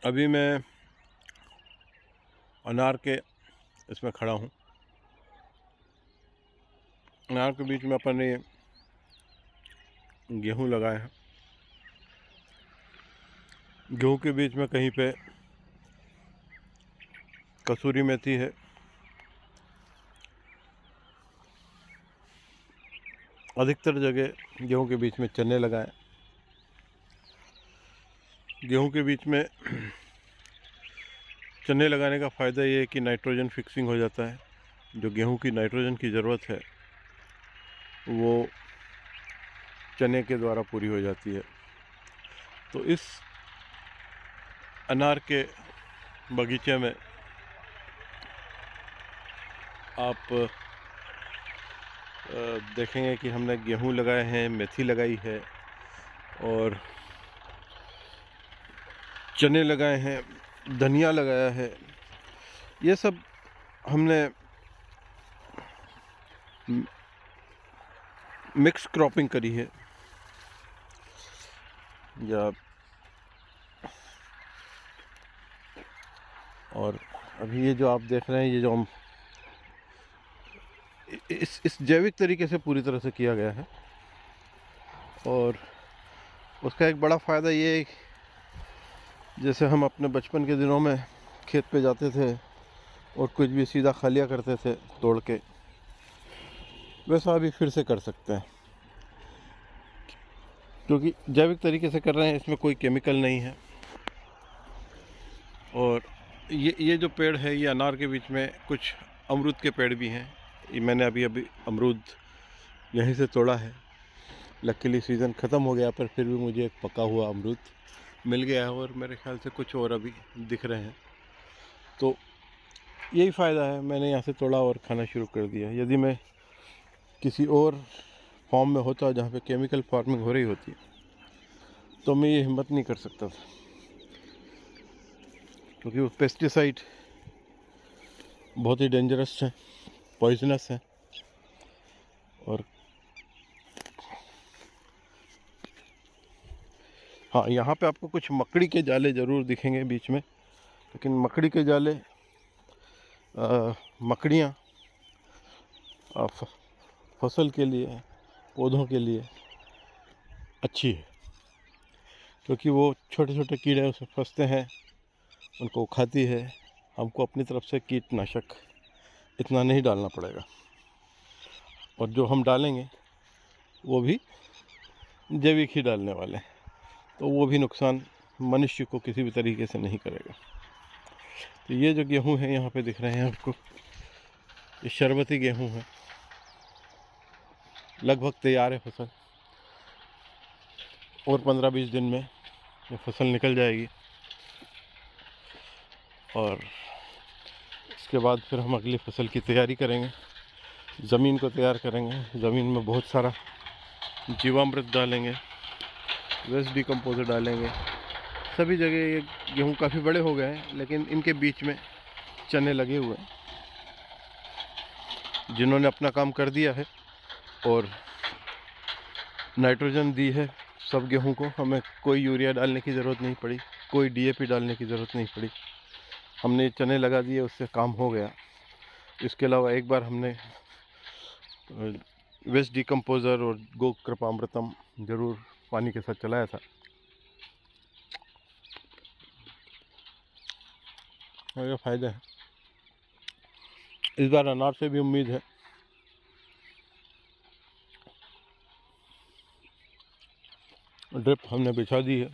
अभी मैं अनार के इसमें खड़ा हूँ। अनार के बीच में अपन ने गेहूँ लगाए हैं। गेहूँ के बीच में कहीं पे कसूरी मेथी है, अधिकतर जगह गेहूँ के बीच में चने लगाए। गेहूँ के बीच में चने लगाने का फ़ायदा ये है कि नाइट्रोजन फिक्सिंग हो जाता है। जो गेहूँ की नाइट्रोजन की ज़रूरत है वो चने के द्वारा पूरी हो जाती है। तो इस अनार के बगीचे में आप देखेंगे कि हमने गेहूँ लगाए हैं, मेथी लगाई है और चने लगाए हैं, धनिया लगाया है। ये सब हमने मिक्स क्रॉपिंग करी है। या और अभी ये जो आप देख रहे हैं, ये जो हम इस जैविक तरीके से पूरी तरह से किया गया है। और उसका एक बड़ा फ़ायदा ये है, जैसे हम अपने बचपन के दिनों में खेत पे जाते थे और कुछ भी सीधा खा लिया करते थे तोड़ के, वैसा अभी फिर से कर सकते हैं, क्योंकि जैविक तरीके से कर रहे हैं। इसमें कोई केमिकल नहीं है। और ये जो पेड़ है, ये अनार के बीच में कुछ अमरूद के पेड़ भी हैं। ये मैंने अभी अमरूद यहीं से तोड़ा है। लकीली सीज़न ख़त्म हो गया, पर फिर भी मुझे एक पका हुआ अमरूद मिल गया है और मेरे ख्याल से कुछ और अभी दिख रहे हैं। तो यही फ़ायदा है, मैंने यहाँ से तोड़ा और खाना शुरू कर दिया। यदि मैं किसी और फॉर्म में होता जहाँ पे केमिकल फार्मिंग हो रही होती तो मैं ये हिम्मत नहीं कर सकता था, क्योंकि वो पेस्टिसाइड बहुत ही डेंजरस है, पॉइजनस है। और हाँ, यहाँ पे आपको कुछ मकड़ी के जाले ज़रूर दिखेंगे बीच में, लेकिन मकड़ी के जाले मकड़ियाँ फसल के लिए, पौधों के लिए अच्छी है, क्योंकि वो छोटे छोटे कीड़े उसमें फंसते हैं, उनको खाती है। हमको अपनी तरफ से कीटनाशक इतना नहीं डालना पड़ेगा, और जो हम डालेंगे वो भी जैविक ही डालने वाले हैं, तो वो भी नुकसान मनुष्य को किसी भी तरीके से नहीं करेगा। तो ये जो गेहूँ है यहाँ पे दिख रहे हैं आपको, ये शरबती गेहूँ है, लगभग तैयार है फसल। और 15-20 दिन में ये फसल निकल जाएगी और इसके बाद फिर हम अगली फसल की तैयारी करेंगे, ज़मीन को तैयार करेंगे। ज़मीन में बहुत सारा जीवामृत डालेंगे, वेस्ट डिकम्पोजर डालेंगे। सभी जगह ये गेहूँ काफ़ी बड़े हो गए हैं, लेकिन इनके बीच में चने लगे हुए हैं, जिन्होंने अपना काम कर दिया है और नाइट्रोजन दी है सब गेहूँ को। हमें कोई यूरिया डालने की ज़रूरत नहीं पड़ी, कोई डीएपी डालने की ज़रूरत नहीं पड़ी। हमने चने लगा दिए, उससे काम हो गया। इसके अलावा एक बार हमने वेस्ट डिकम्पोज़र और गो कृपामृतम ज़रूर पानी के साथ चलाया था। और ये फ़ायदा है। इस बार अनार से भी उम्मीद है। ड्रिप हमने बिछा दी है।